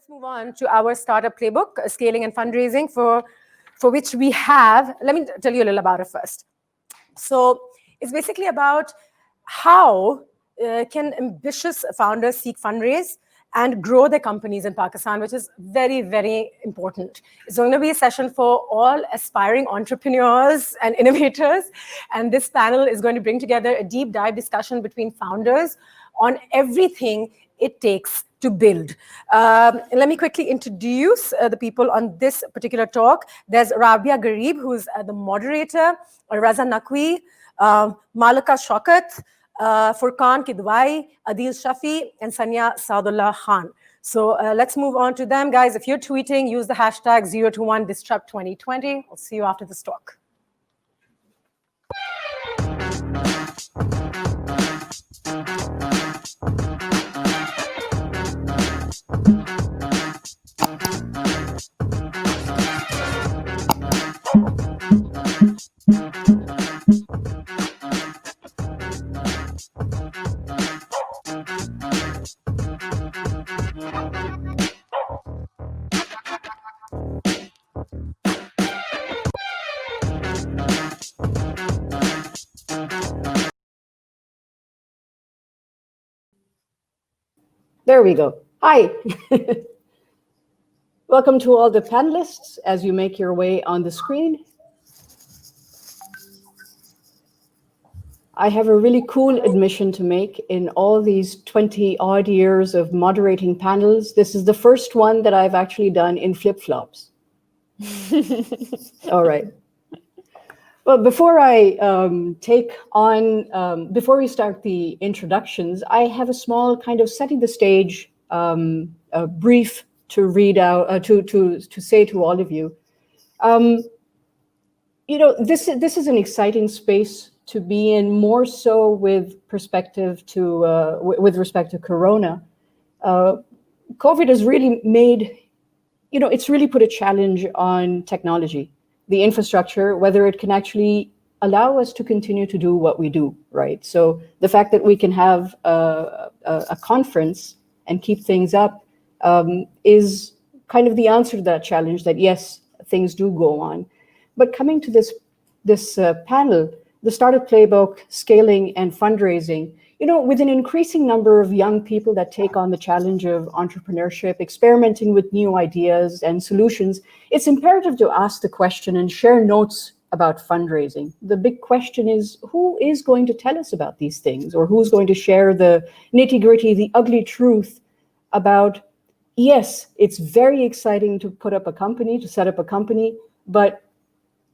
let's move on to our startup playbook, scaling and fundraising, for which we have, let me tell you a little about it first. So it's basically about how can ambitious founders seek fundraise and grow their companies in Pakistan, which is very, very important. It's going to be a session for all aspiring entrepreneurs and innovators. And this panel is going to bring together a deep dive discussion between founders on everything it takes to build. Let me quickly introduce the people on this particular talk. There's Rabia Garib, who's the moderator, Raza Naqvi, Mahlaqa Shaukat, Furquan Kidwai, Adeel Shaffi, and Suniya Sadullah Khan. So let's move on to them. Guys, if you're tweeting, use the hashtag 021Disrupt 2020. I'll see you after this talk. There we go. Hi. Welcome to all the panelists as you make your way on the screen. I have a really cool admission to make. In all these 20-odd years of moderating panels, this is the first one that I've actually done in flip-flops. All right. Well, before I before we start the introductions, I have a small kind of setting the stage brief to read out, to say to all of you. You know, this is an exciting space to be in, more so with perspective to with respect to Corona. COVID has really made, you know, it's really put a challenge on technology, the infrastructure, whether it can actually allow us to continue to do what we do, right? So the fact that we can have a conference and keep things up is kind of the answer to that challenge, that yes, things do go on. But coming to this panel, the Startup Playbook, Scaling and Fundraising, you know, with an increasing number of young people that take on the challenge of entrepreneurship, experimenting with new ideas and solutions, it's imperative to ask the question and share notes about fundraising. The big question is, who is going to tell us about these things, or who's going to share the nitty-gritty, the ugly truth about, yes, it's very exciting to put up a company, to set up a company, but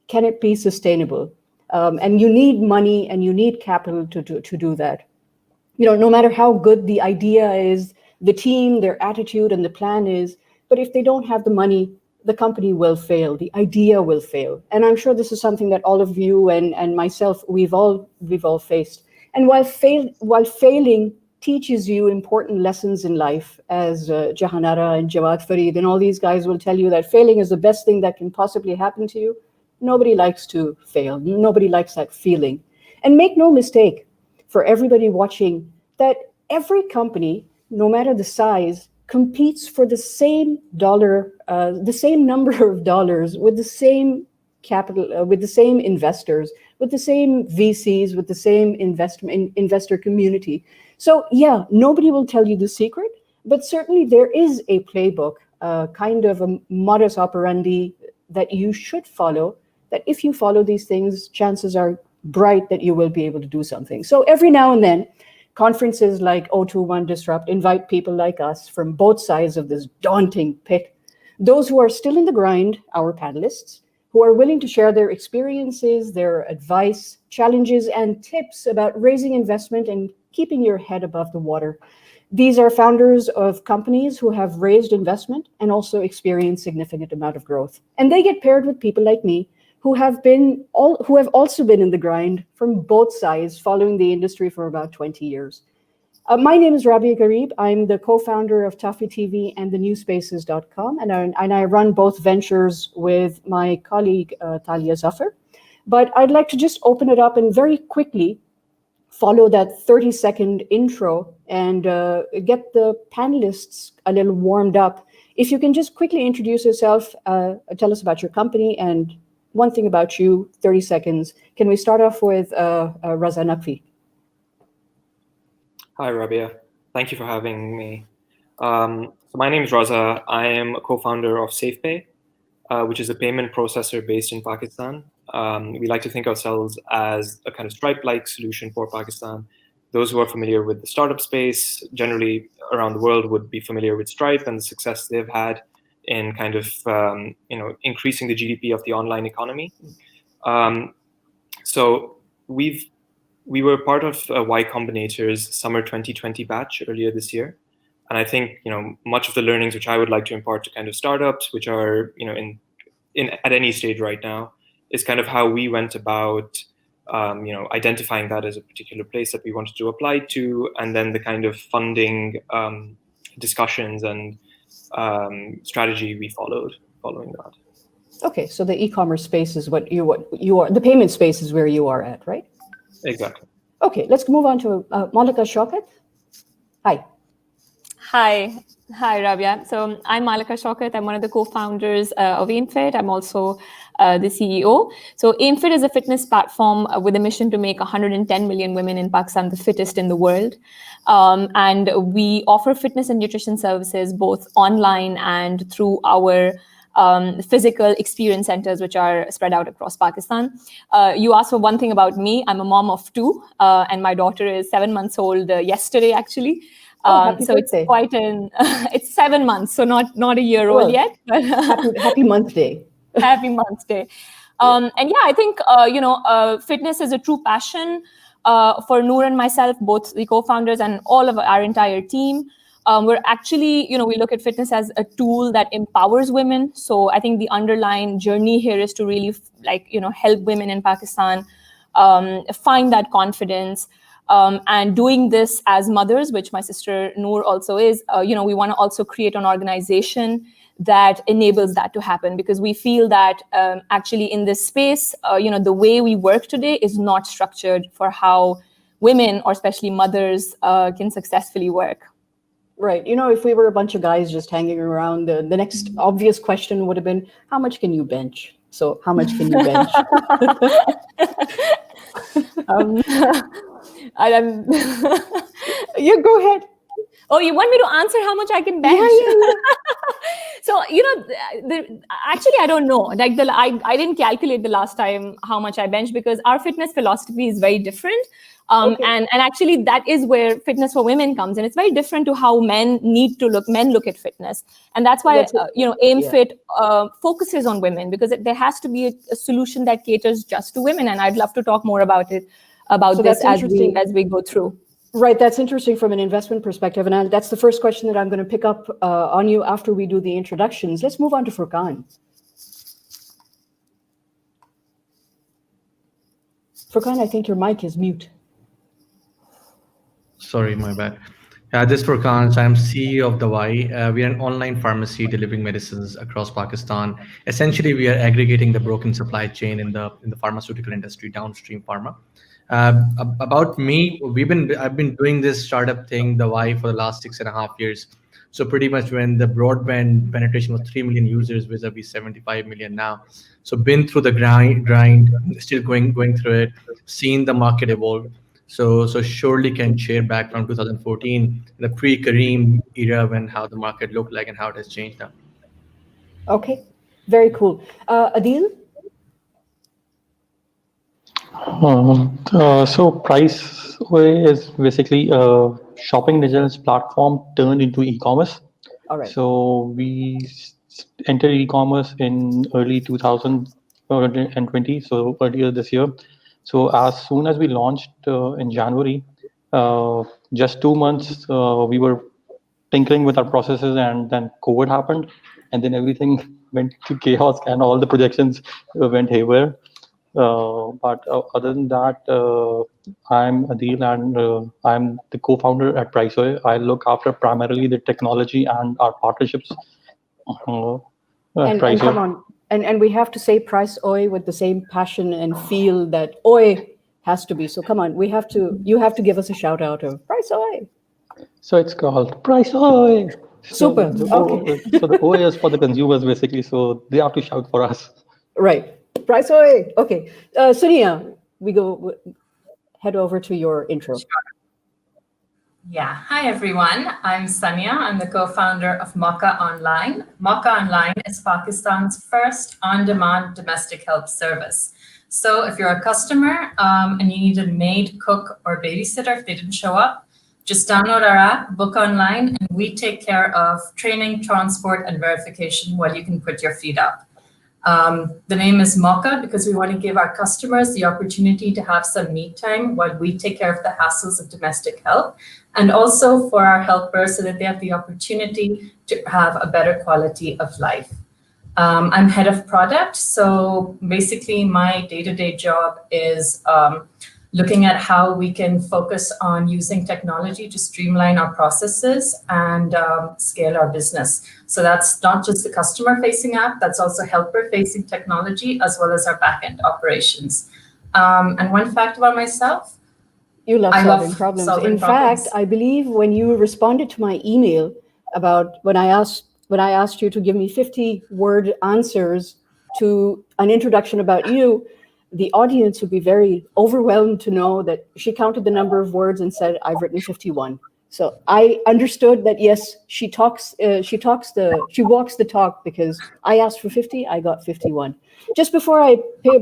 can it be sustainable? And you need money and you need capital to do that. You know, no matter how good the idea is, the team, their attitude and the plan is, but if they don't have the money, the company will fail, the idea will fail. And I'm sure this is something that all of you and myself, we've all faced. And while failing teaches you important lessons in life, as Jahanara and Jawad Farid and all these guys will tell you that failing is the best thing that can possibly happen to you. Nobody likes to fail. Nobody likes that feeling. And make no mistake, for everybody watching, that every company, no matter the size, competes for the same dollar, the same number of dollars, with the same capital, with the same investors, with the same VCs, with the same investor community. So yeah, nobody will tell you the secret, but certainly there is a playbook, kind of a modus operandi that you should follow, that if you follow these things, chances are bright that you will be able to do something. So every now and then, conferences like 021Disrupt invite people like us from both sides of this daunting pit. Those who are still in the grind, our panelists, who are willing to share their experiences, their advice, challenges, and tips about raising investment and keeping your head above the water. These are founders of companies who have raised investment and also experienced significant amount of growth. And they get paired with people like me, who have also been in the grind from both sides, following the industry for about 20 years. My name is Rabia Garib. I'm the co-founder of Tafi TV and the newspaces.com, and I run both ventures with my colleague, Talia Zafar. But I'd like to just open it up and very quickly follow that 30-second intro and get the panelists a little warmed up If you can just quickly introduce yourself, tell us about your company and one thing about you, 30 seconds. Can we start off with Raza Naqvi? Hi, Rabia. Thank you for having me. So my name is Raza. I am a co-founder of Safepay, which is a payment processor based in Pakistan. We like to think ourselves as a kind of Stripe-like solution for Pakistan. Those who are familiar with the startup space, generally around the world, would be familiar with Stripe and the success they've had in kind of increasing the GDP of the online economy. So we were part of Y Combinator's summer 2020 batch earlier this year. And I think, much of the learnings which I would like to impart to kind of startups, which are, in at any stage right now, is kind of how we went about, identifying that as a particular place that we wanted to apply to, and then the kind of funding discussions and strategy we following that. Okay, so the e-commerce space is what you are. The payment space is where you are at, right? Exactly. Okay, let's move on to Mahlaqa Shaukat. Hi. Hi, Rabia. So I'm Mahlaqa Shaukat. I'm one of the co-founders of AimFit. I'm also the CEO. So AimFit is a fitness platform with a mission to make 110 million women in Pakistan the fittest in the world. And we offer fitness and nutrition services both online and through our physical experience centers, which are spread out across Pakistan. You asked for one thing about me. I'm a mom of two, and my daughter is 7 months old yesterday, actually. Happy so birthday. It's quite it's 7 months, so not a year old yet. But happy month day. Happy month day. And yeah, I think, fitness is a true passion for Noor and myself, both the co-founders and all of our entire team. We're actually, we look at fitness as a tool that empowers women. So I think the underlying journey here is to really help women in Pakistan find that confidence. And doing this as mothers, which my sister Noor also is, we want to also create an organization that enables that to happen, because we feel that actually in this space, the way we work today is not structured for how women, or especially mothers, can successfully work. Right. If we were a bunch of guys just hanging around, the next obvious question would have been, how much can you bench? So how much can you bench? You go ahead. Oh, you want me to answer how much I can bench? Yeah. So, actually, I don't know. Like I didn't calculate the last time how much I benched, because our fitness philosophy is very different. Okay. And actually, that is where fitness for women comes in. It's very different to how men look at fitness. And that's why, AimFit focuses on women, because there has to be a solution that caters just to women. And I'd love to talk more about this as we go through. Right, that's interesting from an investment perspective, and that's the first question that I'm going to pick up on you after we do the introductions. Let's move on to Furquan. Furquan, I think your mic is mute. Sorry, my bad. This is Furquan. So I'm CEO of the Y. We are an online pharmacy delivering medicines across Pakistan. Essentially, we are aggregating the broken supply chain in the pharmaceutical industry, downstream pharma. About me, I've been doing this startup thing, the Y, for the last 6.5 years. So pretty much when the broadband penetration was 3 million users vis-a-vis 75 million now. So been through the grind, still going through it, seen the market evolve. So surely can share back from 2014, the pre-Kareem era, when how the market looked like and how it has changed now. Okay, very cool. Adeel? So Priceway is basically a shopping intelligence platform turned into e-commerce. All right. So we entered e-commerce in early 2020, so earlier this year. So as soon as we launched in January, just 2 months, we were tinkering with our processes, and then COVID happened, and then everything went to chaos and all the projections went haywire. But other than that, I'm Adeel, and I'm the co-founder at Priceway. I look after primarily the technology and our partnerships. And come on, and we have to say Priceway with the same passion and feel that Oi has to be. So come on, you have to give us a shout out of Priceway. So it's called Priceway. Super. The Okay. so the O is for the consumers basically. So they have to shout for us. Right. Price away. Okay. Suniya, head over to your intro. Yeah. Hi, everyone. I'm Suniya. I'm the co-founder of Moca Online. Moca Online is Pakistan's first on-demand domestic help service. So if you're a customer and you need a maid, cook, or babysitter if they didn't show up, just download our app, book online, and we take care of training, transport, and verification while you can put your feet up. The name is Moca because we want to give our customers the opportunity to have some me time while we take care of the hassles of domestic help, and also for our helpers so that they have the opportunity to have a better quality of life. I'm head of product, so basically my day-to-day job is looking at how we can focus on using technology to streamline our processes and scale our business. So that's not just the customer-facing app, that's also helper-facing technology, as well as our back-end operations. And one fact about myself, you love solving problems. Solving In problems. fact, I believe when you responded to my email about when I asked you to give me 50-word answers to an introduction about you, the audience would be very overwhelmed to know that she counted the number of words and said, I've written 51. So I understood that, yes, she walks the talk, because I asked for 50, I got 51. Just before I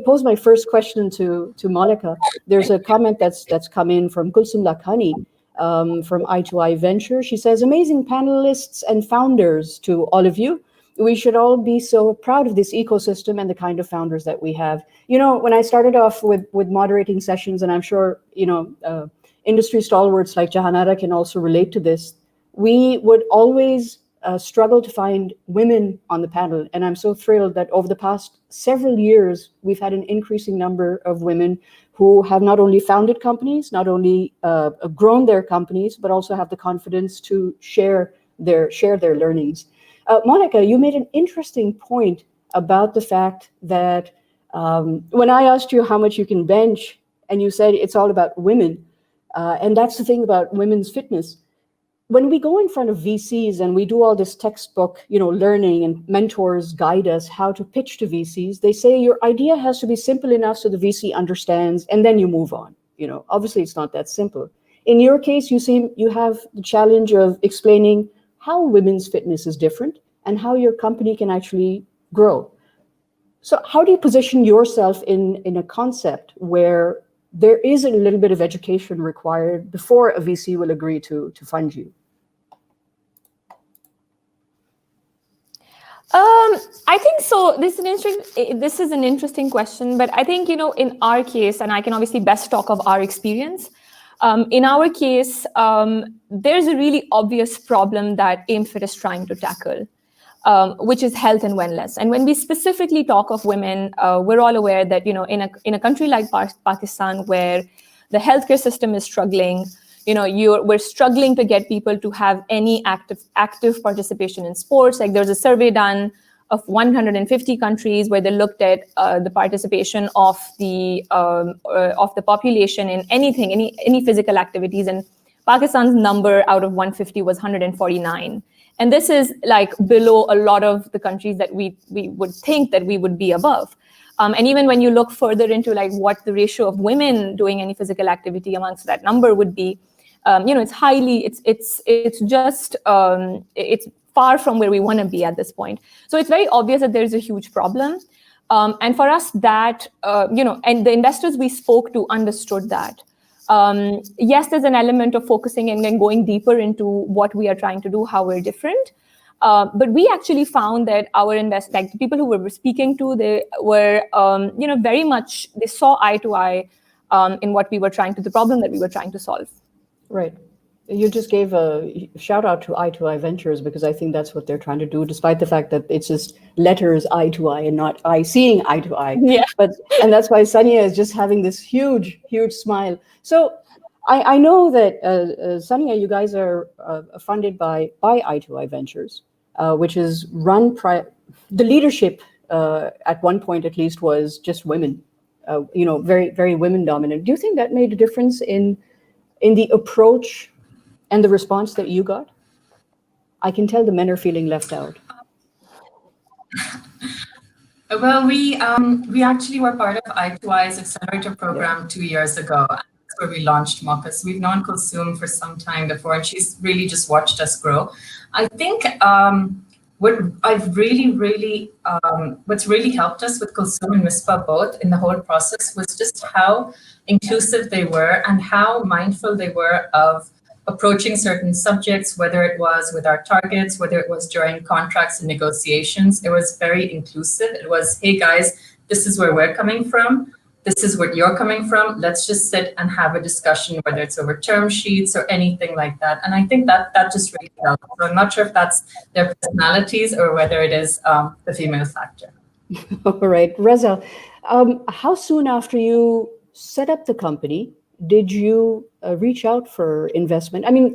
pose my first question to Mahlaqa, there's a comment that's come in from Kulsum Lakhani from I2I Venture. She says, amazing panelists and founders to all of you. We should all be so proud of this ecosystem and the kind of founders that we have. You know, when I started off with moderating sessions, and I'm sure, industry stalwarts like Jahanara can also relate to this, we would always struggle to find women on the panel. And I'm so thrilled that over the past several years, we've had an increasing number of women who have not only founded companies, not only grown their companies, but also have the confidence to share their learnings. Mahlaqa, you made an interesting point about the fact that when I asked you how much you can bench, and you said it's all about women, and that's the thing about women's fitness. When we go in front of VCs and we do all this textbook, learning, and mentors guide us how to pitch to VCs, they say your idea has to be simple enough so the VC understands, and then you move on. Obviously it's not that simple. In your case, you have the challenge of explaining how women's fitness is different and how your company can actually grow. So how do you position yourself in a concept where there is a little bit of education required before a VC will agree to fund you? I think so. This is an interesting question, but I think, in our case, and I can obviously best talk of our experience. In our case, there's a really obvious problem that AimFit is trying to tackle, which is health and wellness. And when we specifically talk of women, we're all aware that, in a country like Pakistan, where the healthcare system is struggling, we're struggling to get people to have any active participation in sports. Like, there's a survey done of 150 countries where they looked at the participation of the population in anything, any physical activities, and Pakistan's number out of 150 was 149. And this is like below a lot of the countries that we would think that we would be above. And even when you look further into like what the ratio of women doing any physical activity amongst that number would be, it's far from where we want to be at this point. So it's very obvious that there's a huge problem. And for us that, and the investors we spoke to understood that. Yes, there's an element of focusing and then going deeper into what we are trying to do, how we're different. But we actually found that our investors, like the people who we were speaking to, they were, very much, they saw eye to eye in what we were the problem that we were trying to solve. Right. You just gave a shout out to I2I Ventures, because I think that's what they're trying to do, despite the fact that it's just letters eye to eye and not eye seeing eye to eye. Yeah. And that's why Suniya is just having this huge, huge smile. So I know that Suniya, you guys are funded by I2I Ventures, which is run the leadership at one point at least was just women, very, very women dominant. Do you think that made a difference in the approach and the response that you got? I can tell the men are feeling left out. Well, we actually were part of I2I's accelerator program 2 years ago. That's where we launched Moca. So we've known Kulsum for some time before, and she's really just watched us grow. I think what's really helped us with Kulsum and Mispa both in the whole process was just how inclusive they were and how mindful they were of approaching certain subjects, whether it was with our targets, whether it was during contracts and negotiations. It was very inclusive. It was, hey guys, this is where we're coming from. This is where you're coming from. Let's just sit and have a discussion, whether it's over term sheets or anything like that. And I think that just really helped. So I'm not sure if that's their personalities or whether it is the female factor. All right, Raza, how soon after you set up the company did you reach out for investment? I mean,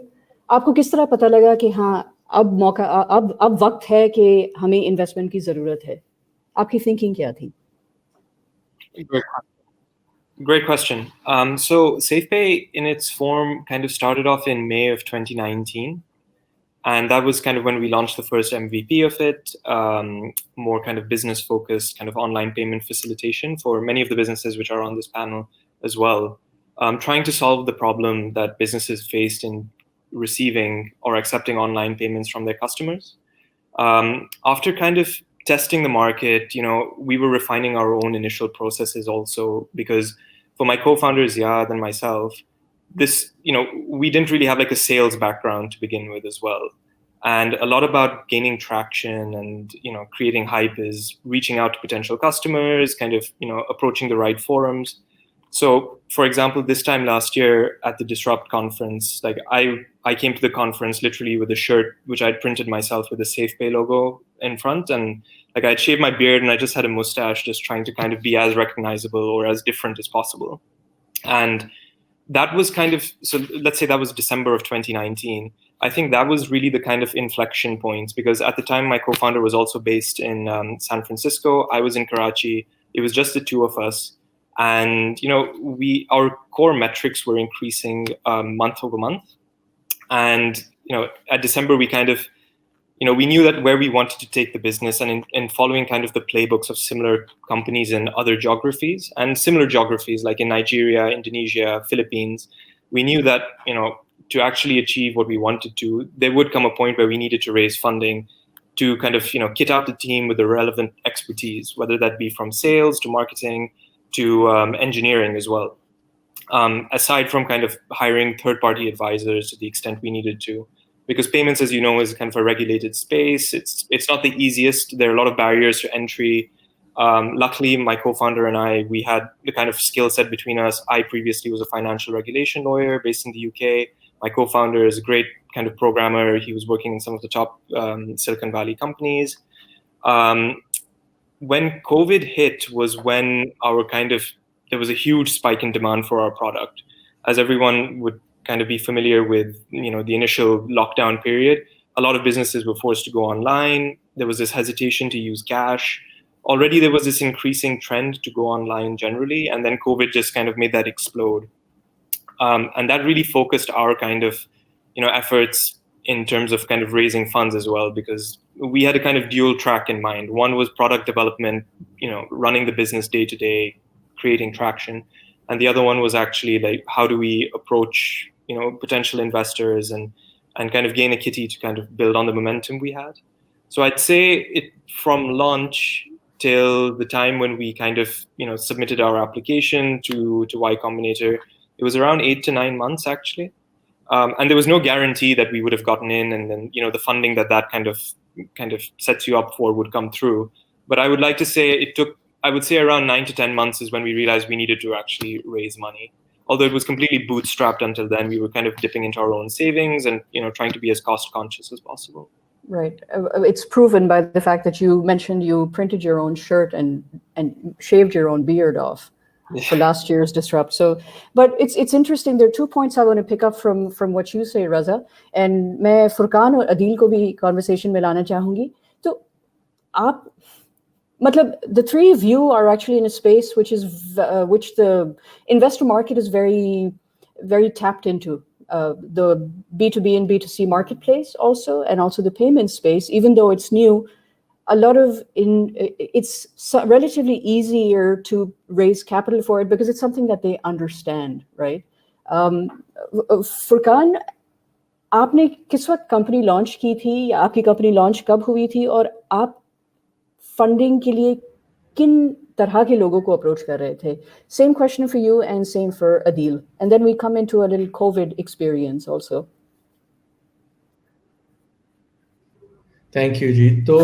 आपको किस तरह पता लगा कि हाँ अब वक्त है कि हमें investment की ज़रूरत है? आपकी thinking क्या थी? Great question. So Safepay in its form kind of started off in May of 2019. And that was kind of when we launched the first MVP of it, more kind of business focused, kind of online payment facilitation for many of the businesses which are on this panel as well. Trying to solve the problem that businesses faced in receiving or accepting online payments from their customers. After kind of testing the market, we were refining our own initial processes also, because for my co-founders, Ziad and myself, this, we didn't really have like a sales background to begin with as well. And a lot about gaining traction and, creating hype is reaching out to potential customers, kind of, approaching the right forums. So, for example, this time last year at the Disrupt conference, like I came to the conference literally with a shirt which I'd printed myself with a Safepay logo in front, and like I'd shaved my beard and I just had a mustache, just trying to kind of be as recognizable or as different as possible. And that was kind of, so let's say that was December of 2019. I think that was really the kind of inflection point, because at the time my co-founder was also based in San Francisco. I was in Karachi. It was just the two of us. And, our core metrics were increasing month over month. And, at December, we kind of, we knew that where we wanted to take the business, and in following kind of the playbooks of similar companies in other geographies and similar geographies like in Nigeria, Indonesia, Philippines, we knew that, to actually achieve what we wanted to, there would come a point where we needed to raise funding to kind of, kit out the team with the relevant expertise, whether that be from sales to marketing to engineering as well. Aside from kind of hiring third-party advisors to the extent we needed to, because payments, as you know, is kind of a regulated space. It's not the easiest. There are a lot of barriers to entry. Luckily, my co-founder and I, we had the kind of skill set between us. I previously was a financial regulation lawyer based in the UK. My co-founder is a great kind of programmer. He was working in some of the top Silicon Valley companies. When COVID hit was when there was a huge spike in demand for our product. As everyone would kind of be familiar with, the initial lockdown period, a lot of businesses were forced to go online. There was this hesitation to use cash. Already there was this increasing trend to go online generally, and then COVID just kind of made that explode. And that really focused our kind of, efforts in terms of kind of raising funds as well, because we had a kind of dual track in mind. One was product development, running the business day to day, creating traction. And the other one was actually like, how do we approach, potential investors and kind of gain a kitty to kind of build on the momentum we had. So I'd say from launch till the time when we kind of, submitted our application to Y Combinator, it was around 8 to 9 months actually. And there was no guarantee that we would have gotten in, and then, the funding that kind of sets you up for would come through. But I would like to say it took, I would say around 9 to 10 months is when we realized we needed to actually raise money. Although it was completely bootstrapped until then, we were kind of dipping into our own savings and, trying to be as cost conscious as possible. Right. It's proven by the fact that you mentioned you printed your own shirt and shaved your own beard off for last year's Disrupt. So, but it's interesting. There are 2 points I want to pick up from what you say, Raza. And मैं Furquan और Adeel को भी conversation में लाना चाहूँगी. तो आप मतलब the three of you are actually in a space which the investor market is very, very tapped into the B2B and B2C marketplace also, and also the payment space, even though it's new, it's relatively easier to raise capital for it because it's something that they understand, right? Furquan, आपने किस वक्त company launch की थी या आपकी company launch कब हुई थी और आप फंडिंग के लिए किन तरह के लोगों को अप्रोच कर रहे थे? Same question for you and same for Adeel. And then we come into a little COVID experience also. Thank you ji. तो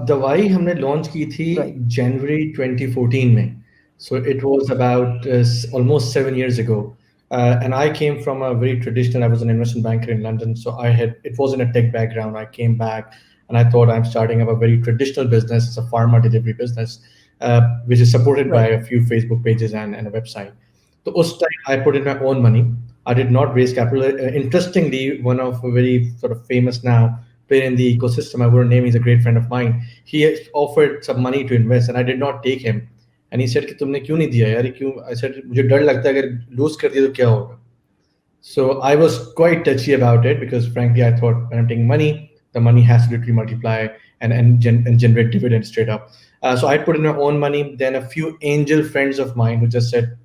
दवाई हमने लॉन्च की थी जनवरी 2014 में. So it was about almost 7 years ago. And I came from a very traditional, I was an investment banker in London. So it wasn't a tech background. I came back and I thought I'm starting up a very traditional business. It's a pharma delivery business, which is supported by a few Facebook pages and a website. So us time I put in my own money. I did not raise capital. Interestingly, one of a very sort of famous now player in the ecosystem, I won't name, he's a great friend of mine. He offered some money to invest and I did not take him. And he said कि तुमने क्यों नहीं दिया यार? क्यों? I said मुझे डर लगता है अगर lose कर दिया तो क्या होगा? So I was quite touchy about it because frankly I thought when I'm taking money, the money has to literally multiply and generate dividends straight up. So I put in my own money. Then a few angel friends of mine who just said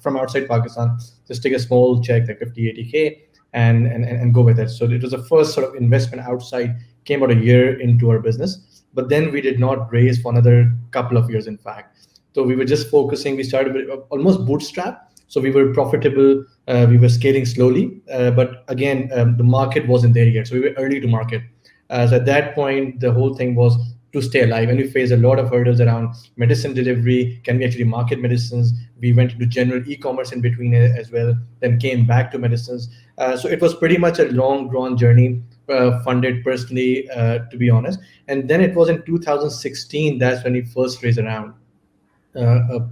from outside Pakistan, just take a small check like 50, 80K and go with it. So it was the first sort of investment outside, came about a year into our business. But then we did not raise for another couple of years, in fact. So we were just focusing, we started with almost bootstrap. So we were profitable, we were scaling slowly. But again, the market wasn't there yet. So we were early to market. So at that point, the whole thing was to stay alive. And we faced a lot of hurdles around medicine delivery. Can we actually market medicines? We went into general e-commerce in between as well, then came back to medicines. So it was pretty much a long drawn journey, funded personally, to be honest. And then it was in 2016, that's when we first raised around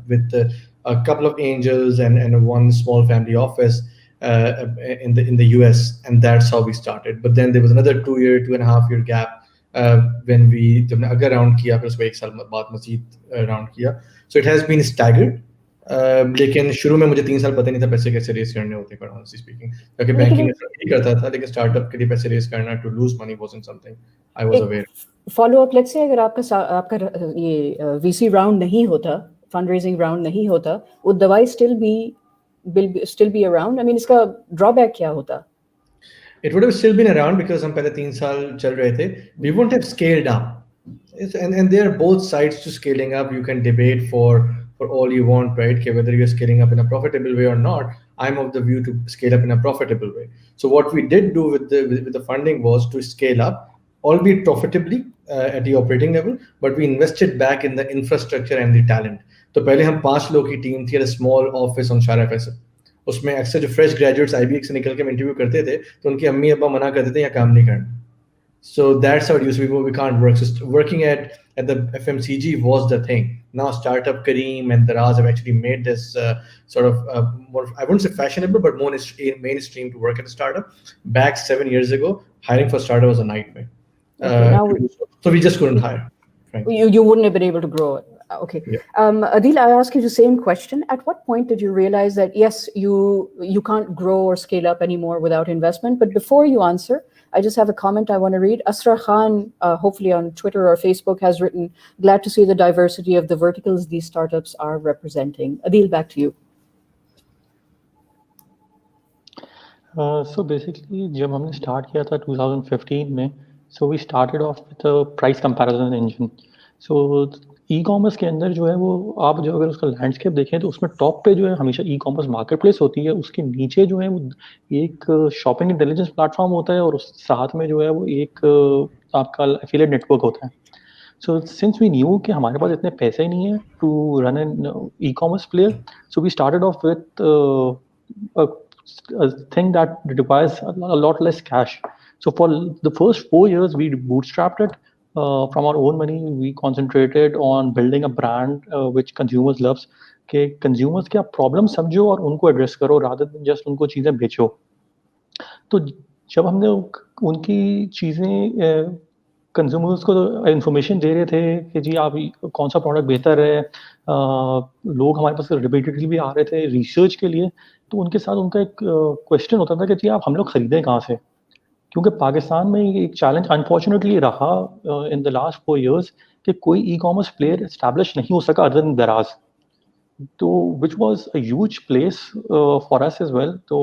with a couple of angels and one small family office in the US. And that's how we started. But then there was another 2.5 year gap when we जब अगर round किया फिर उसको 1 साल बाद मज़ीद round किया. So it has been staggered. लेकिन शुरू में मुझे 3 साल पता नहीं था पैसे कैसे रेस करने होते हैं, honestly speaking, क्योंकि बैंकिंग में नहीं करता था, लेकिन स्टार्टअप के लिए पैसे रेस करना to lose money wasn't something I was aware. Follow up, let's say अगर आपका ये VC round नहीं होता, fundraising round नहीं होता, would दवाई still be around? I mean, इसका drawback क्या होता? It would have still been around because हम पहले 3 साल चल रहे थे. We wouldn't have scaled up. And there are both sides to scaling up. You can debate for all you want, right? Okay, whether you're scaling up in a profitable way or not. I'm of the view to scale up in a profitable way. So what we did do with the funding was to scale up, albeit profitably at the operating level, but we invested back in the infrastructure and the talent. तो पहले हम 5 लोग की team थी at a small office on Shara FSL. उसमें अक्सर जो fresh graduates IBX से निकल के इंटरव्यू करते थे तो उनकी अम्मी अब्बा मना करते थे या काम नहीं करना. So that's how it used to be. We can't work. So working at the FMCG was the thing. Now startup Kareem and the Raza have actually made this sort of more, I wouldn't say fashionable, but more mainstream to work at a startup. Back 7 years ago, hiring for startup was a nightmare. So we just couldn't hire. You wouldn't have been able to grow it. Okay. Yeah. Adeel, I ask you the same question. At what point did you realize that, yes, you can't grow or scale up anymore without investment? But before you answer, I just have a comment I want to read. Asra Khan, hopefully on Twitter or Facebook, has written, glad to see the diversity of the verticals these startups are representing. Adeel, back to you. So basically, जब हमने start किया था 2015 में, so we started off with a price comparison engine. So ecommerce के अंदर जो है वो आप जो अगर उसका लैंडस्केप देखें तो उसमें टॉप पे जो है हमेशा ई-कॉमर्स मार्केट प्लेस होती है, उसके नीचे जो है वो एक शॉपिंग इंटेलिजेंस प्लेटफॉर्म होता है और उस साथ में जो है वो एक आपका एफिलिएट नेटवर्क होता है. सो सिंस वी न्यू कि हमारे पास इतने पैसे ही नहीं है to run an ecommerce player, so we started off with a thing that requires a lot less cash. So for the first 4 years, we bootstrapped it from our own money. We concentrated on building a brand which consumers loves. कि consumers क्या problem समझो और उनको address करो rather than just उनको चीज़ें बेचो. तो जब हमने उनकी चीज़ें कंज्यूमर्स को इंफॉर्मेशन दे रहे थे कि जी आप कौन सा प्रोडक्ट बेहतर है, लोग हमारे पास रिपीटेडली भी आ रहे थे रिसर्च के लिए, तो उनके साथ उनका एक क्वेश्चन होता था कि जी आप हम लोग खरीदें कहाँ से, क्योंकि पाकिस्तान में एक चैलेंज अनफॉर्चुनेटली रहा इन द लास्ट 4 years कि कोई ई कॉमर्स प्लेयर एस्टैब्लिश नहीं हो सका अदर देन दराज, तो which was a huge place for us as well. So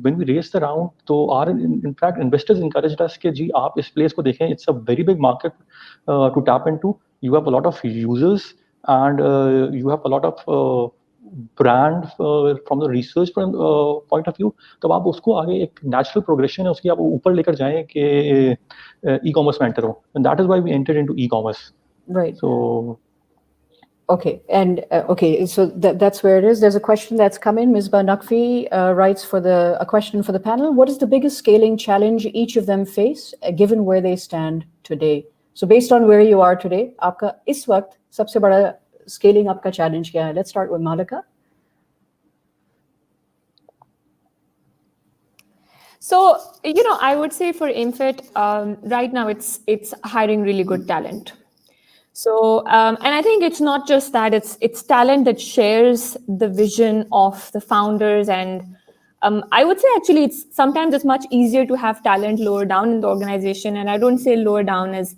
when we raised the round, तो our in fact investors encouraged us कि जी आप इस place को देखें, it's a very big market to tap into. You have a lot of users and you have a lot of brand from the research point of view. तो आप उसको आगे एक natural progression है उसकी, आप ऊपर लेकर जाएं कि e-commerce में enter हो, and that is why we entered into e-commerce. Right. So. Okay, and okay, so that's where it is. There's a question that's come in. Ms. Naqvi writes a question for the panel. What is the biggest scaling challenge each of them face, given where they stand today? So based on where you are today, आपका इस वक्त सबसे बड़ा scaling up का challenge क्या है? Let's start with Mahlaqa. So, I would say for Infit, right now it's hiring really good talent. So, and I think it's not just that, it's talent that shares the vision of the founders. And I would say actually sometimes it's much easier to have talent lower down in the organization. And I don't say lower down as,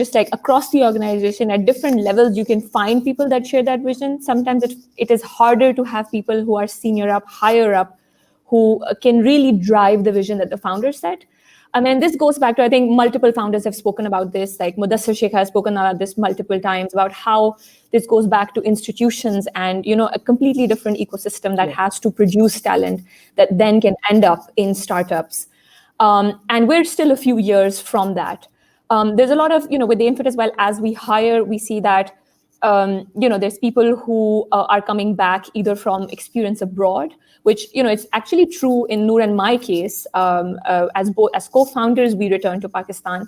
just like across the organization at different levels, you can find people that share that vision. Sometimes it is harder to have people who are senior up, higher up, who can really drive the vision that the founder set. And this goes back to, I think multiple founders have spoken about this, like Mudassir Sheikh has spoken about this multiple times, about how this goes back to institutions and, a completely different ecosystem that has to produce talent that then can end up in startups. And we're still a few years from that. There's a lot of, with the Infit as well, as we hire, we see that, there's people who are coming back either from experience abroad, which, it's actually true in Noor and my case. As co-founders, we returned to Pakistan.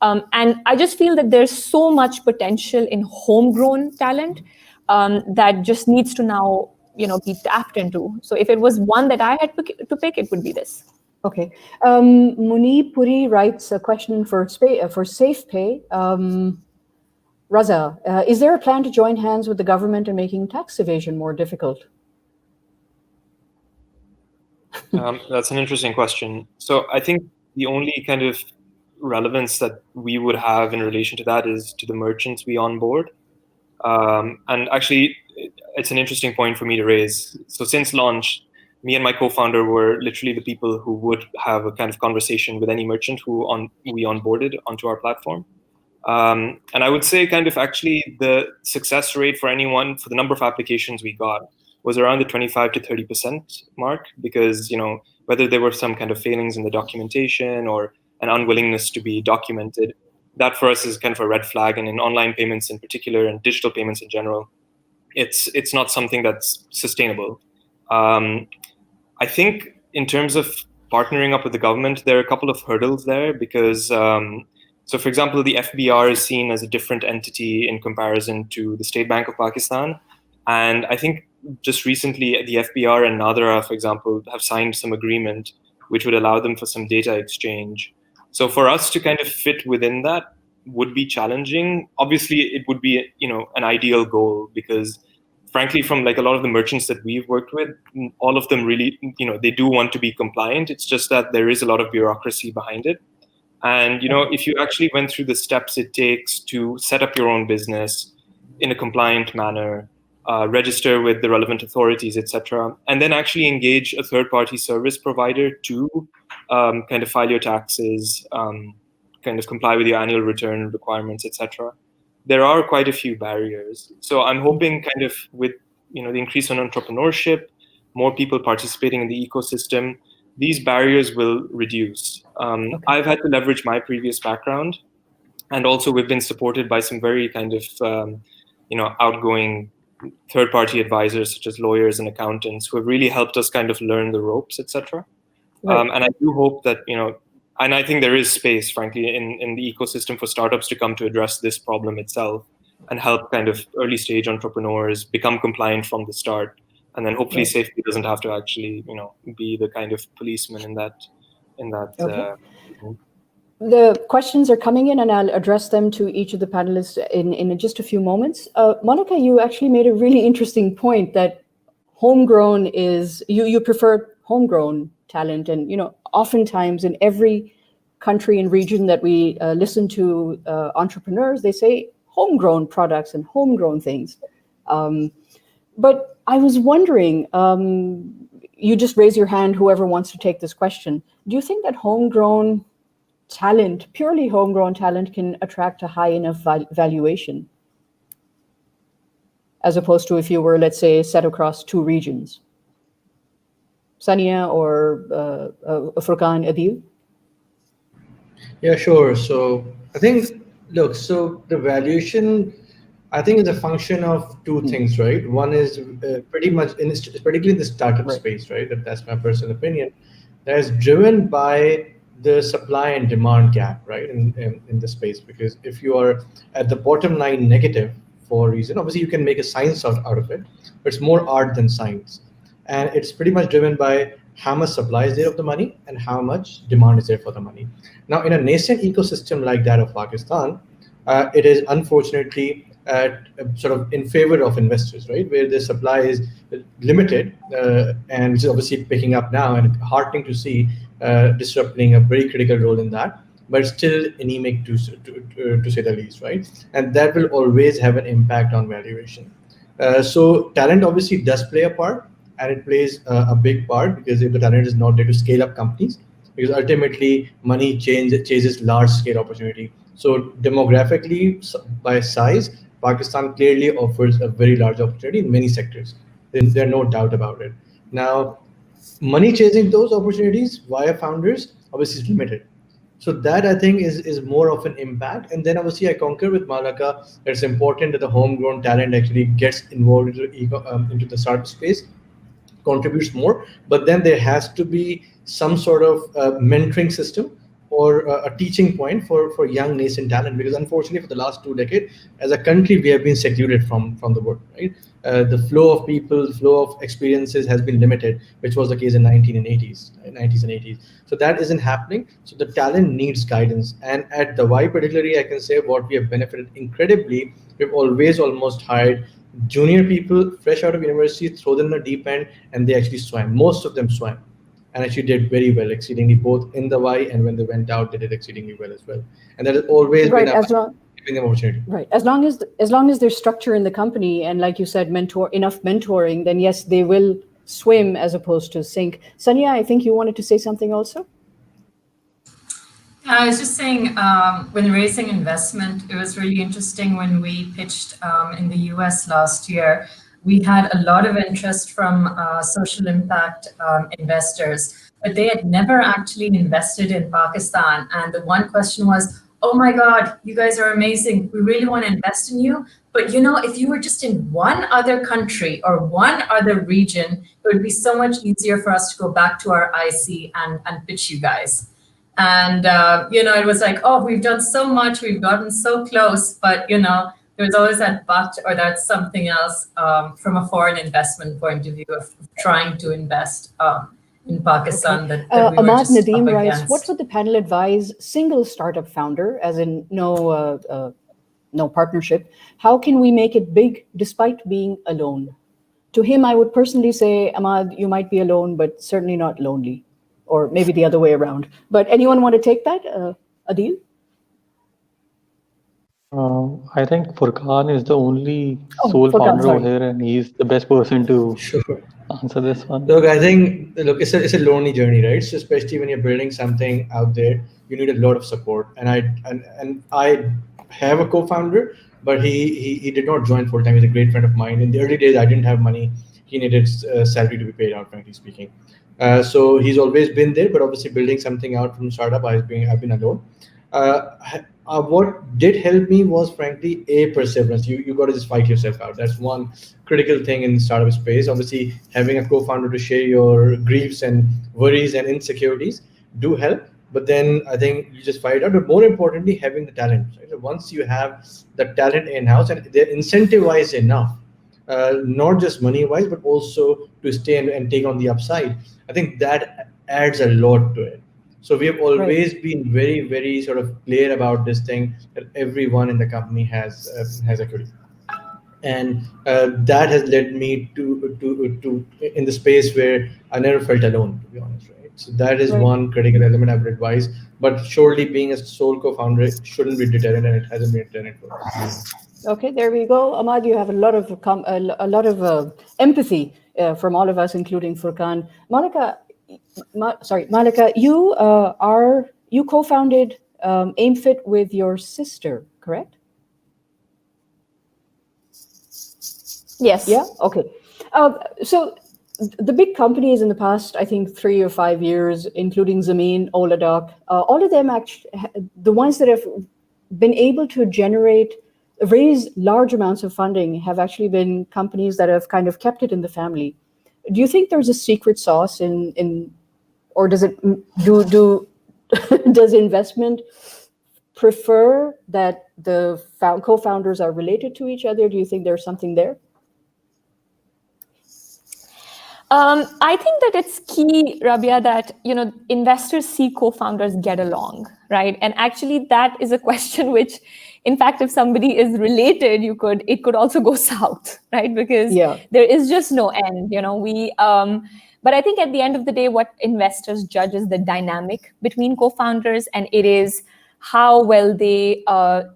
And I just feel that there's so much potential in homegrown talent that just needs to now, be tapped into. So if it was one that I had to pick, it would be this. Okay. Munib Puri writes a question for Safepay. Raza, is there a plan to join hands with the government in making tax evasion more difficult? That's an interesting question. So I think the only kind of relevance that we would have in relation to that is to the merchants we onboard. And actually, it's an interesting point for me to raise. So since launch, me and my co-founder were literally the people who would have a kind of conversation with any merchant who we onboarded onto our platform. And I would say kind of actually the success rate for anyone, for the number of applications we got, was around the 25 to 30% mark, because, whether there were some kind of failings in the documentation or an unwillingness to be documented, that for us is kind of a red flag. And in online payments in particular and digital payments in general, it's not something that's sustainable. I think in terms of partnering up with the government, there are a couple of hurdles there because, so for example, the FBR is seen as a different entity in comparison to the State Bank of Pakistan. And I think just recently, the FBR and Nadara, for example, have signed some agreement which would allow them for some data exchange. So for us to kind of fit within that would be challenging. Obviously, it would be, an ideal goal because, frankly, from like a lot of the merchants that we've worked with, all of them really, they do want to be compliant. It's just that there is a lot of bureaucracy behind it. And, if you actually went through the steps it takes to set up your own business in a compliant manner, register with the relevant authorities, etc., and then actually engage a third-party service provider to kind of file your taxes, kind of comply with your annual return requirements, etc. There are quite a few barriers. So I'm hoping kind of with the increase in entrepreneurship, more people participating in the ecosystem, these barriers will reduce. I've had to leverage my previous background, and also we've been supported by some very kind of outgoing third-party advisors such as lawyers and accountants who have really helped us kind of learn the ropes, etc. Right. And I do hope that, and I think there is space, frankly, in the ecosystem for startups to come to address this problem itself and help kind of early stage entrepreneurs become compliant from the start. And then hopefully Safepay doesn't have to actually, be the kind of policeman in that. Okay. The questions are coming in, and I'll address them to each of the panelists in just a few moments. Mahlaqa, you actually made a really interesting point that homegrown is, you prefer homegrown talent. And, oftentimes in every country and region that we listen to entrepreneurs, they say homegrown products and homegrown things. But I was wondering, you just raise your hand, whoever wants to take this question. Do you think that homegrown talent, purely homegrown talent, can attract a high enough valuation, as opposed to if you were, let's say, set across two regions? Suniya or Furquan, Adeel? Yeah, sure. So I think, look, so the valuation, I think, is a function of two things, right? One is pretty much, particularly in the startup space, right? That's my personal opinion. That is driven by the supply and demand gap, right, in the space. Because if you are at the bottom line negative for a reason, obviously you can make a science out of it, but it's more art than science. And it's pretty much driven by how much supply is there of the money and how much demand is there for the money. Now, in a nascent ecosystem like that of Pakistan, it is unfortunately sort of in favor of investors, right, where the supply is limited, and which is obviously picking up now, and heartening to see Disrupt playing a very critical role in that, but still anemic to say the least, right? And that will always have an impact on valuation. So talent obviously does play a part, and it plays a big part, because if the talent is not there to scale up companies, because ultimately money chases large scale opportunity. So demographically, by size, Pakistan clearly offers a very large opportunity in many sectors. There's no doubt about it. Now, money chasing those opportunities via founders obviously is limited. So that, I think, is more of an impact. And then obviously I concur with Mahlaqa that it's important that the homegrown talent actually gets involved into the startup space, contributes more, but then there has to be some sort of mentoring system or a teaching point for young nascent talent, because unfortunately for the last 2 decades as a country we have been secluded from the world, right? The flow of people, flow of experiences has been limited, which was the case in 90s and 80s. So that isn't happening. So the talent needs guidance, and at the Y particularly, I can say what we have benefited incredibly. We've always almost hired junior people fresh out of university, throw them in the deep end, and they actually swam. Most of them swam and actually did very well, exceedingly, both in the Y and when they went out, they did exceedingly well as well. And that has always been giving them opportunity. Right. As long as there's structure in the company, and like you said, enough mentoring, then yes, they will swim as opposed to sink. Suniya, I think you wanted to say something also? I was just saying, when raising investment, it was really interesting when we pitched in the US last year. We had a lot of interest from social impact investors, but they had never actually invested in Pakistan. And the one question was, oh my God, you guys are amazing. We really want to invest in you. But if you were just in one other country or one other region, it would be so much easier for us to go back to our IC and pitch you guys. And, it was like, oh, we've done so much, we've gotten so close, but, there's always that but or that something else from a foreign investment point of view of trying to invest in Pakistan. Okay. That we were Ahmad just Nadeem up writes, against. what would the panel advise single startup founder, as in no partnership? How can we make it big despite being alone? To him, I would personally say, Ahmad, you might be alone, but certainly not lonely. Or maybe the other way around. But anyone want to take that? Adeel? I think Furquan is the only sole founder over here, and he's the best person to answer this one. Look, I think it's a lonely journey, right? So especially when you're building something out there, you need a lot of support. And I have a co-founder, but he did not join full time. He's a great friend of mine. In the early days, I didn't have money. He needed salary to be paid out, frankly speaking. So he's always been there, but obviously building something out from startup, I've been alone. What did help me was, frankly, perseverance. You got to just fight yourself out. That's one critical thing in the startup space. Obviously, having a co-founder to share your griefs and worries and insecurities do help. But then I think you just fight it out. But more importantly, having the talent. Right? So once you have the talent in-house and they're incentivized enough, not just money-wise, but also to stay and take on the upside, I think that adds a lot to it. So we have always been very, very sort of clear about this thing that everyone in the company has equity, and that has led me to in the space where I never felt alone, to be honest, right? So that is one critical element I would advise. But surely, being a sole co-founder shouldn't be deterrent, and it hasn't been deterrent for us. Okay, there we go. Ahmad, you have a lot of empathy from all of us, including Furquan. Mahlaqa, you co-founded AimFit with your sister, correct? Yes. Yeah. Okay. So the big companies in the past, I think 3 or 5 years, including Zameen, Oladoc, all of them actually, the ones that have been able to raise large amounts of funding, have actually been companies that have kind of kept it in the family. Do you think there's a secret sauce or does does investment prefer that the co-founders are related to each other? Do you think there's something there? I think that it's key, Rabia, that investors see co-founders get along, right? And actually, that is a question which, in fact, if somebody is related, it could also go south, right? Because there is just no end. But I think at the end of the day, what investors judge is the dynamic between co-founders, and it is how well they, how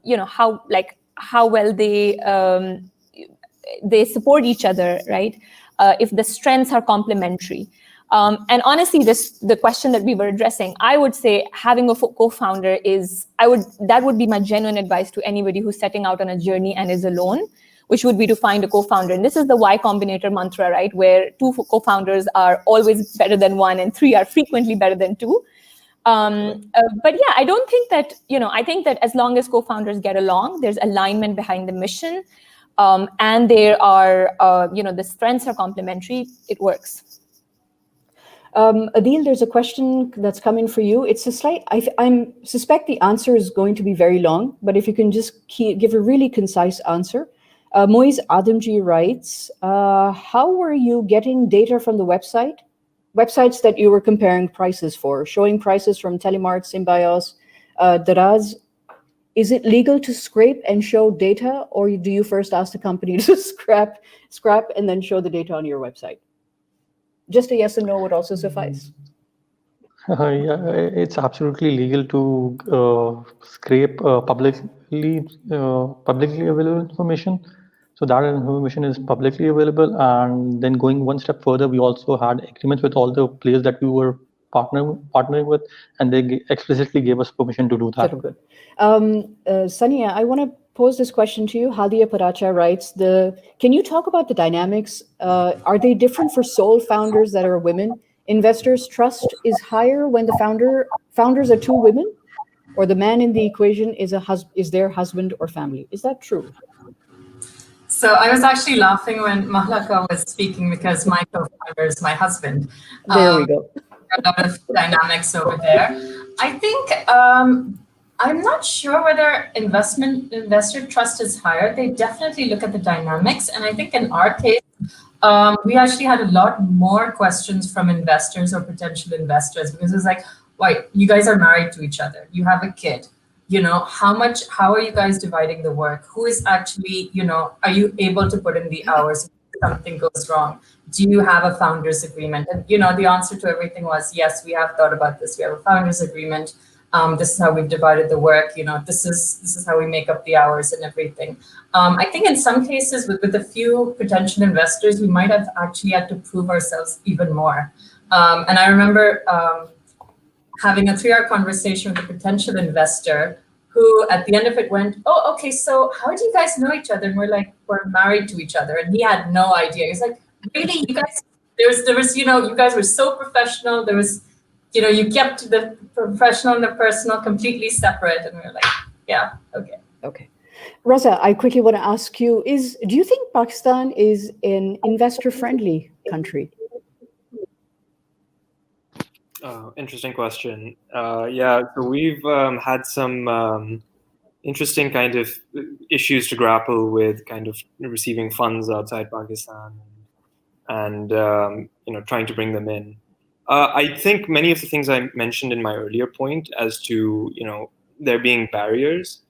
well they support each other, right? If the strengths are complementary. And honestly, the question that we were addressing, I would say having a co-founder that would be my genuine advice to anybody who's setting out on a journey and is alone, which would be to find a co-founder. And this is the Y Combinator mantra, right? Where 2 co-founders are always better than 1 and 3 are frequently better than 2. But yeah, I don't think that, I think that as long as co-founders get along, there's alignment behind the mission, and there are, the strengths are complementary, it works. Adeel, there's a question that's coming for you. It's I suspect the answer is going to be very long, but if you can just give a really concise answer. Moiz Adamji writes, how were you getting data from the websites that you were comparing prices for, showing prices from Telemart, Symbios, Daraz? Is it legal to scrape and show data, or do you first ask the company to scrap and then show the data on your website? Just a yes and no would also suffice. Yeah, it's absolutely legal to scrape publicly available information. So that information is publicly available. And then going one step further, we also had agreements with all the players that we were partnering with, and they explicitly gave us permission to do that. Good. Suniya, I want to pose this question to you. Hadia Paracha writes, can you talk about the dynamics? Are they different for sole founders that are women? Investors' trust is higher when the founders are 2 women, or the man in the equation is their husband or family. Is that true? So I was actually laughing when Mahlaqa was speaking because my co-founder is my husband. There we go. A lot of dynamics over there. I think I'm not sure whether investor trust is higher. They definitely look at the dynamics, and I think in our case, we actually had a lot more questions from investors or potential investors, because it's like, wait, you guys are married to each other, you have a kid. How are you guys dividing the work? Who is actually, are you able to put in the hours if something goes wrong? Do you have a founder's agreement? And, the answer to everything was, yes, we have thought about this. We have a founder's agreement. This is how we've divided the work. This is how we make up the hours and everything. I think in some cases with a few potential investors, we might have actually had to prove ourselves even more. And I remember having a 3-hour conversation with a potential investor who at the end of it went, oh, okay, so how do you guys know each other? And we're like, we're married to each other. And he had no idea. He's like, really, you guys, there was, you guys were so professional. There was, you kept the professional and the personal completely separate. And we were like, yeah, okay. Okay. Raza, I quickly want to ask you, do you think Pakistan is an investor-friendly country? Interesting question. Yeah, so we've had some interesting kind of issues to grapple with, kind of receiving funds outside Pakistan and trying to bring them in. I think many of the things I mentioned in my earlier point as to, there being barriers,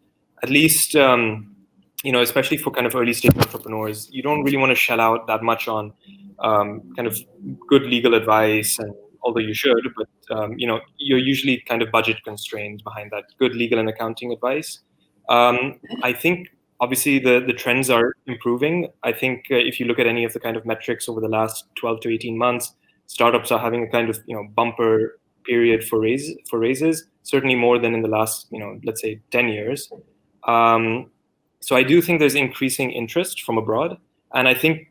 at least, especially for kind of early stage entrepreneurs, you don't really want to shell out that much on kind of good legal advice, and although you should, but, you're usually kind of budget constrained behind that good legal and accounting advice. I think obviously the trends are improving. I think if you look at any of the kind of metrics over the last 12 to 18 months, startups are having a kind of bumper period for raises, certainly more than in the last let's say 10 years. So I do think there's increasing interest from abroad, and I think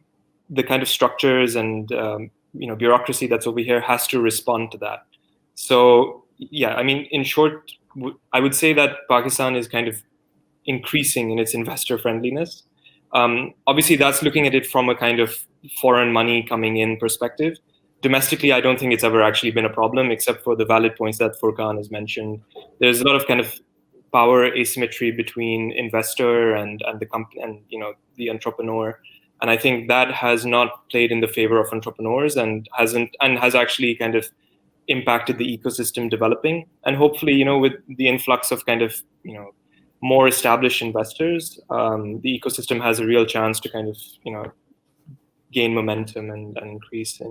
the kind of structures and bureaucracy that's over here has to respond to that. So yeah, I mean, in short, I would say that Pakistan is kind of increasing in its investor friendliness. Obviously, that's looking at it from a kind of foreign money coming in perspective. Domestically, I don't think it's ever actually been a problem, except for the valid points that Furquan has mentioned. There's a lot of kind of power asymmetry between investor and the company and the entrepreneur, and I think that has not played in the favor of entrepreneurs and has actually kind of impacted the ecosystem developing. And hopefully, with the influx of kind of more established investors, the ecosystem has a real chance to kind of gain momentum and increase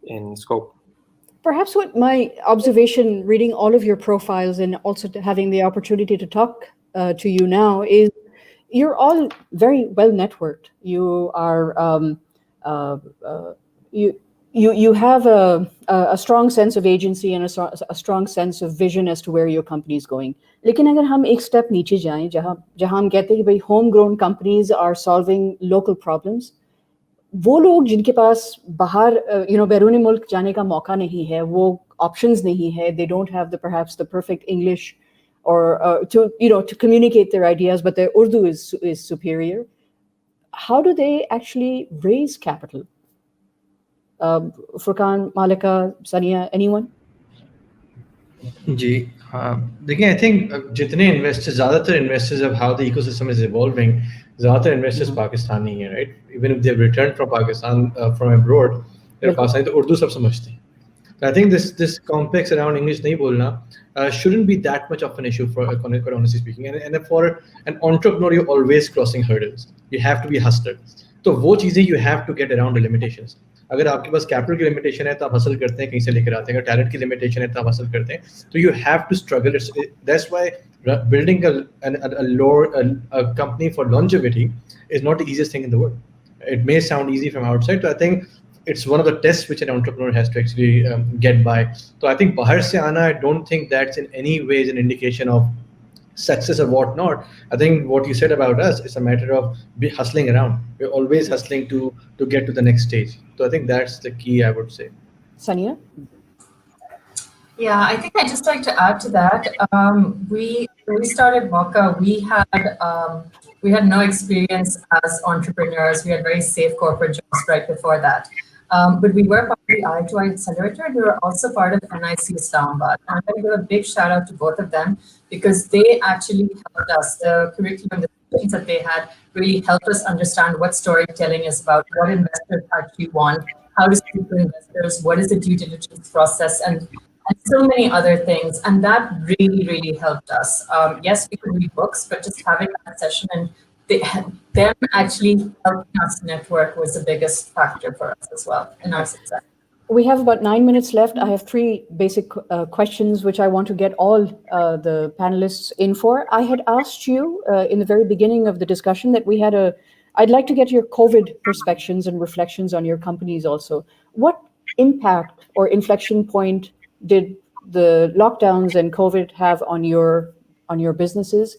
in scope. Perhaps what my observation reading all of your profiles and also having the opportunity to talk to you now is you're all very well networked. You are you have a strong sense of agency and a strong sense of vision as to where your company is going. लेकिन अगर हम एक step नीचे जाएं जहां हम कहते हैं कि भाई homegrown companies are solving local problems, वो लोग जिनके पास बाहर बैरून मुल्क जाने का मौका नहीं है, वो options नहीं है, they don't have perhaps the perfect English or to communicate their ideas, but their Urdu is superior. How do they actually raise capital? Furquan, Mahlaqa, Suniya, anyone? जी देखिए, आई थिंक जितने इन्वेस्टर्स, ज़्यादातर investors, अब how the ecosystem is evolving, ज़्यादातर investors Pakistani हैं, right? Even if they have return from Pakistan from abroad, Pakistani तो उर्दू सब समझते हैं. So I think this complex around English नहीं बोलना shouldn't be that much of an issue for honestly speaking. And for an entrepreneur, you're always crossing hurdles. You have to be a hustler. तो वो चीज़ें you have to get around the limitations. अगर आपके पास capital की limitation है तो आप hustle करते हैं, कहीं से लेकर आते हैं. अगर टैलेंट की लिमिटेशन है तो आप हसल करते हैं. तो you have to struggle. That's why building a company for longevity is not the easiest thing in the world. It may sound easy from outside, but I think it's one of the tests which an entrepreneur has to actually get by. So I think bahar se aana, I don't think that's in any way an indication of success or whatnot. I think what you said about us is a matter of hustling around. We're always hustling to get to the next stage. So I think that's the key, I would say. Suniya? Yeah, I think I'd just like to add to that. When we started Moca, we had no experience as entrepreneurs. We had very safe corporate jobs right before that. But we were part of the I2I Accelerator, and we were also part of NIC Islamabad. And I'm going to give a big shout out to both of them because they actually helped us. The curriculum, the things that they had really helped us understand what storytelling is about, what investors actually want, how to speak to investors, what is the due diligence process, and so many other things. And that really, really helped us. Yes, we could read books, but just having that session and them actually helping us network was the biggest factor for us as well in our success. We have about 9 minutes left. I have 3 basic questions which I want to get all the panelists in for. I had asked you in the very beginning of the discussion that I'd like to get your COVID perspectives and reflections on your companies also. What impact or inflection point did the lockdowns and COVID have on your businesses?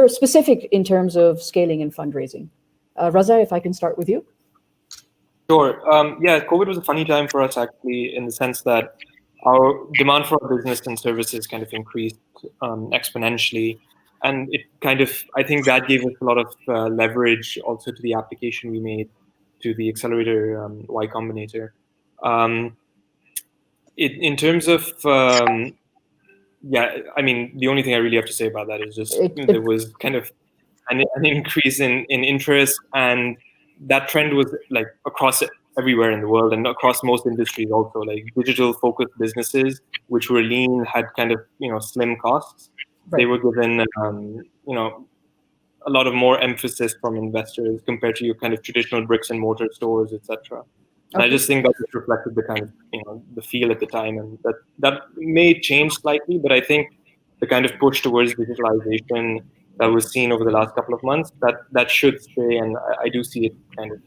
Specific in terms of scaling and fundraising. Raza, if I can start with you. Sure. Yeah, COVID was a funny time for us actually, in the sense that our demand for our business and services kind of increased exponentially. And it kind of, I think that gave us a lot of leverage also to the application we made to the accelerator Y Combinator. In terms of, yeah, I mean, the only thing I really have to say about that is just there was kind of an increase in interest, and that trend was like across everywhere in the world and across most industries also, like digital focused businesses which were lean, had kind of slim costs. They were given a lot of more emphasis from investors compared to your kind of traditional bricks and mortar stores, etc. And I just think that just reflected the kind of the feel at the time, and that may change slightly, but I think the kind of push towards digitalization that was seen over the last couple of months, that should stay, and I do see it kind of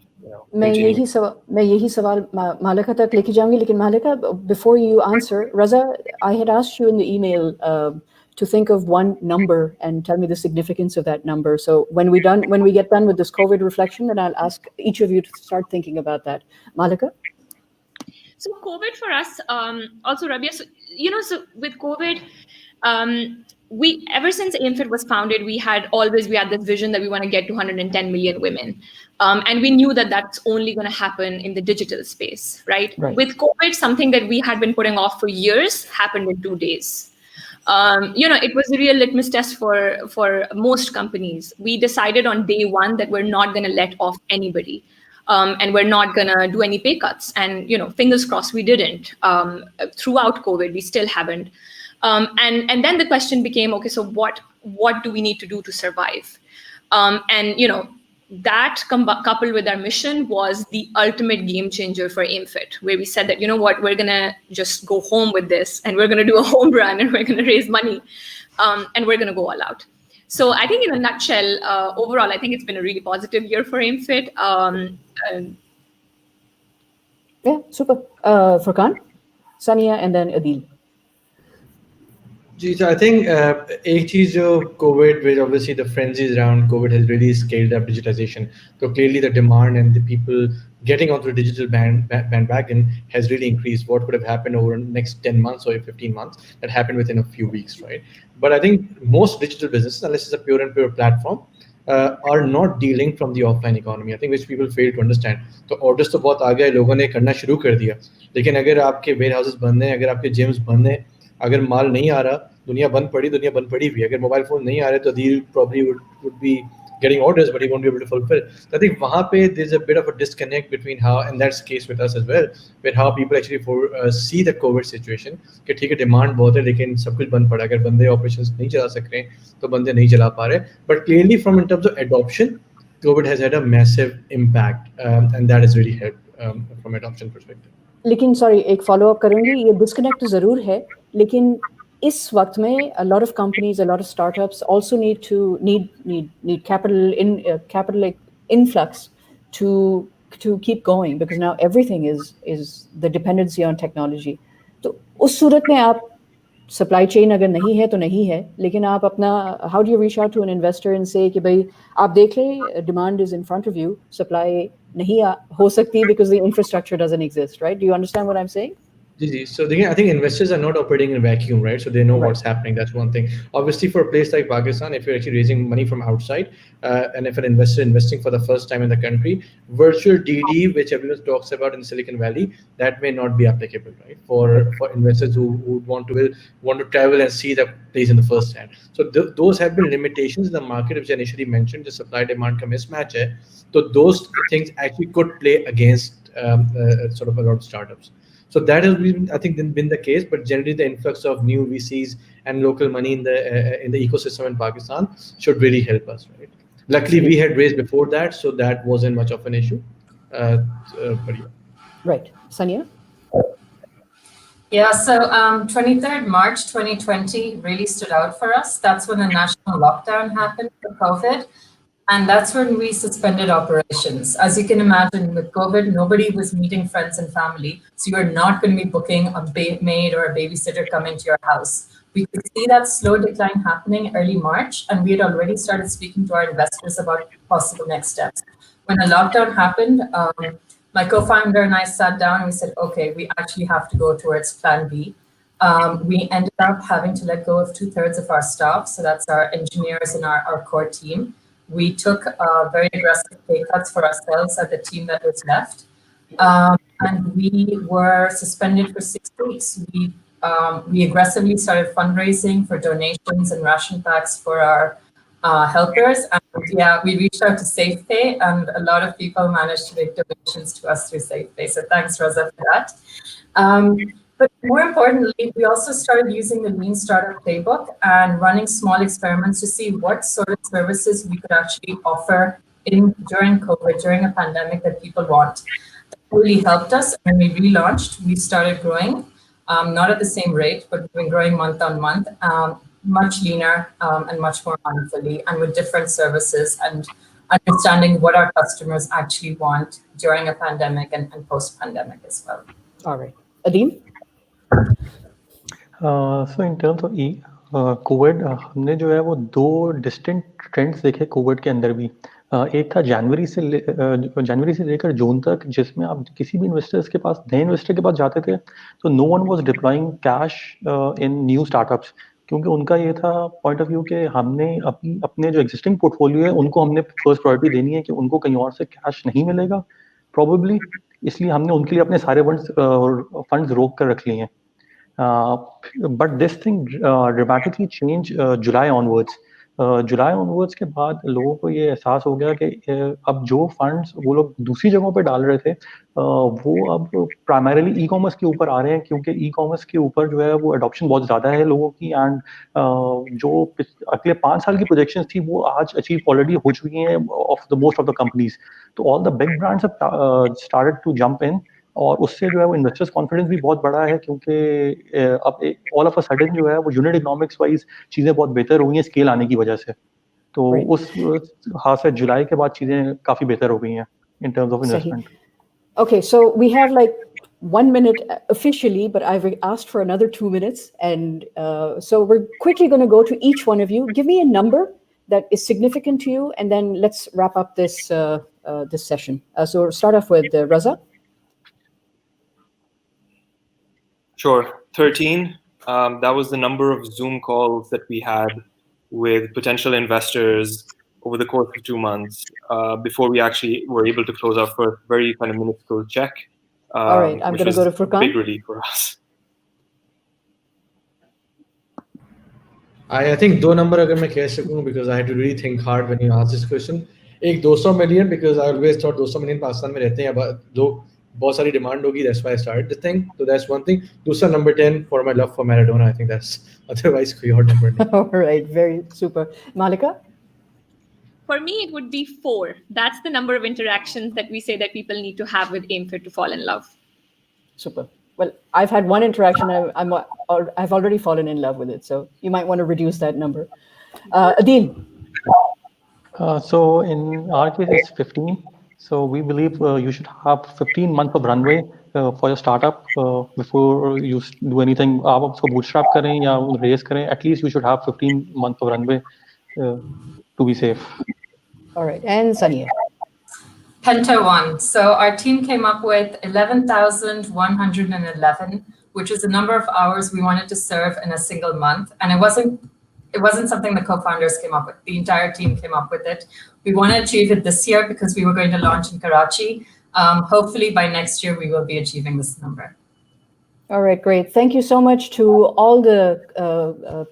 मैं यही सवाल Mahlaqa तक लेके जाऊंगी, लेकिन Mahlaqa, before you answer, Raza, I had asked you in the email to think of one number and tell me the significance of that number. So when we get done with this COVID reflection, then I'll ask each of you to start thinking about that. Mahlaqa? So COVID for us, also Rabia, so with COVID, we, ever since AIMFIT was founded, we had this vision that we want to get to 110 million women. And we knew that that's only going to happen in the digital space, right? With COVID, something that we had been putting off for years happened in 2 days. It was a real litmus test for most companies. We decided on day one that we're not going to let off anybody. And we're not going to do any pay cuts. And, fingers crossed we didn't. Throughout COVID, we still haven't. And then the question became, okay, so what do we need to do to survive? That coupled with our mission was the ultimate game changer for AIMFIT, where we said that, we're going to just go home with this, and we're going to do a home run, and we're going to raise money, and we're going to go all out. So I think in a nutshell, overall, I think it's been a really positive year for AIMFIT. Yeah, super. Furquan, Suniya, and then Adeel. I think एक चीज जो COVID, where obviously the frenzies around COVID has really scaled up digitization. So clearly the demand and the people getting onto the digital bandwagon has really increased. What could have happened over the next 10 months or 15 months, that happened within a few weeks, right? But I think most digital businesses, unless it's a pure and pure platform, are not dealing from the offline economy. I think which people fail to understand. तो orders तो बहुत आ गए, लोगों ने करना शुरू कर दिया, लेकिन अगर आपके warehouses बंद हैं, अगर आपके gyms बंद हैं, अगर माल नहीं आ रहा, दुनिया बंद पड़ी भी, अगर मोबाइल फोन नहीं आ रहे तो Adeel probably would be getting orders, but he won't be able to fulfill. So I think वहाँ पे there's a bit of a disconnect between how, and that's the case with us as well, with how people actually see the COVID situation. कि ठीक है demand बहुत है, लेकिन सब कुछ बंद पड़ा, अगर बंदे operations नहीं चला सक रहे तो बंदे नहीं चला पा रहे. But clearly from in terms of adoption, COVID has had a massive impact, and that has really helped from adoption perspective. लेकिन sorry, एक follow up करूँगी, ये disconnect तो ज़रूर है, लेकिन इस वक्त में a lot of companies, a lot of startups also need capital influx to keep going, because now everything is the dependency on technology. तो उस सूरत में आप supply chain अगर नहीं है तो नहीं है, लेकिन आप अपना, how do you reach out to an investor and say कि भाई आप देख ले, demand is in front of you, supply नहीं हो सकती because the infrastructure doesn't exist, right? Do you understand what I'm saying? So I think investors are not operating in a vacuum, right? So they know what's happening. That's one thing. Obviously, for a place like Pakistan, if you're actually raising money from outside, and if an investor investing for the first time in the country, virtual DD, which everyone talks about in Silicon Valley, that may not be applicable, right? For investors who want to travel and see the place in the first hand. So those have been limitations in the market, which I initially mentioned. The supply-demand ka mismatch hai. So those things actually could play against sort of a lot of startups. So that has been, I think, been the case. But generally, the influx of new VCs and local money in the ecosystem in Pakistan should really help us, right? Luckily, we had raised before that, so that wasn't much of an issue. But yeah. Right, Suniya. Yeah, so 23rd March 2020 really stood out for us. That's when the national lockdown happened for COVID. And that's when we suspended operations. As you can imagine, with COVID, nobody was meeting friends and family. So you're not going to be booking a maid or a babysitter coming to your house. We could see that slow decline happening early March, and we had already started speaking to our investors about possible next steps. When the lockdown happened, my co-founder and I sat down and we said, okay, we actually have to go towards plan B. We ended up having to let go of 2/3 of our staff. So that's our engineers and our core team. We took very aggressive pay cuts for ourselves at the team that was left. And we were suspended for 6 weeks. We aggressively started fundraising for donations and ration packs for our helpers. And Yeah, we reached out to Safepay, and a lot of people managed to make donations to us through Safepay. So thanks, Raza, for that. But more importantly, we also started using the Lean Startup Playbook and running small experiments to see what sort of services we could actually offer during COVID, during a pandemic that people want. That really helped us. When we relaunched, we started growing, not at the same rate, but we've been growing month on month, much leaner and much more mindfully, and with different services and understanding what our customers actually want during a pandemic and post-pandemic as well. All right. Adeel? So in terms of Covid हमने जो है वो दो distinct trends देखे Covid के अंदर भी। एक था जनवरी से लेकर जून तक, जिसमें आप किसी भी इन्वेस्टर्स के पास, नए इन्वेस्टर के पास जाते थे तो no one was deploying cash in new startups, क्योंकि उनका ये था पॉइंट ऑफ व्यू कि हमने अपने जो एग्जिस्टिंग पोर्टफोलियो है उनको हमने फर्स्ट प्रायोरिटी देनी है कि उनको कहीं और से कैश नहीं मिलेगा प्रॉबेबली, इसलिए हमने उनके लिए अपने सारे फंड्स रोक कर रख लिए हैं। But this thing dramatically changed July onwards. July onwards के बाद लोगों को ये एहसास हो गया कि अब जो फंड्स वो लोग दूसरी जगहों पे डाल रहे थे वो अब प्राइमरीली ई कॉमर्स के ऊपर आ रहे हैं, क्योंकि ई कॉमर्स के ऊपर जो है वो अडॉप्शन बहुत ज़्यादा है लोगों की, एंड जो अगले 5 साल की प्रोजेक्शंस थी वो आज अचीव ऑलरेडी हो चुकी हैं of the most of the companies. तो all the big brands have started to jump in, और उससे जो है वो इन्वेस्टर्स कॉन्फिडेंस भी बहुत बड़ा है, क्योंकि अब ऑल ऑफ अ सडन जो है वो यूनिट इकोनॉमिक्स वाइज चीज़ें बहुत बेहतर हुई हैं स्केल आने की वजह से। तो उस हाथ से जुलाई के बाद चीज़ें काफ़ी बेहतर हो गई हैं in terms of investment. Okay, so we have like 1 minute officially, but I've asked for another 2 minutes. And so we're quickly going to go to each one of you. Give me a number that is significant to you, and then let's wrap up this this session. So we'll start off with Raza. Sure, 13. That was the number of Zoom calls that we had with potential investors over the course of 2 months before we actually were able to close our first very kind of minuscule check. All right, I'm going to go to Furquan. Big relief for us. I think दो number अगर मैं कह सकूं, because I had to really think hard when you asked this question. एक 200 million, because I always thought 200 million Pakistan में रहते हैं, अब लोग बहुत सारी डिमांड होगी, that's why I started the thing. So that's one thing. दूसरा number 10 for my love for Maradona. I think that's otherwise कोई और number नहीं. All right, very super. Mahlaqa? For me, it would be 4. That's the number of interactions that we say that people need to have with AimFit to fall in love. Super. Well, I've had one interaction. I've already fallen in love with it. So you might want to reduce that number. Adeel? So in our case, it's 15. So we believe you should have 15 months of runway for your startup before you do anything. आप उसको bootstrap करें या raise करें, at least you should have 15 months of runway to be safe. All right, and Suniya? Penta 1. So our team came up with 11,111, which is the number of hours we wanted to serve in a single month. And it wasn't something the co-founders came up with. The entire team came up with it. We want to achieve it this year because we were going to launch in Karachi. Hopefully by next year, we will be achieving this number. All right, great. Thank you so much to all the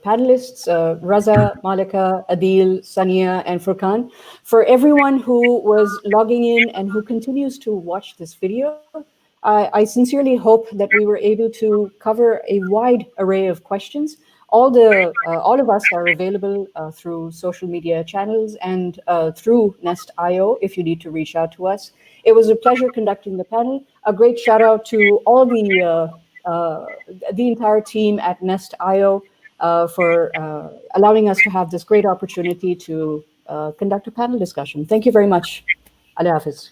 panelists, Raza, Mahlaqa, Adeel, Suniya, and Furquan. For everyone who was logging in and who continues to watch this video, I sincerely hope that we were able to cover a wide array of questions. All of us are available through social media channels and through Nest.io if you need to reach out to us. It was a pleasure conducting the panel. A great shout out to all the entire team at Nest.io for allowing us to have this great opportunity to conduct a panel discussion. Thank you very much. Allah Hafiz.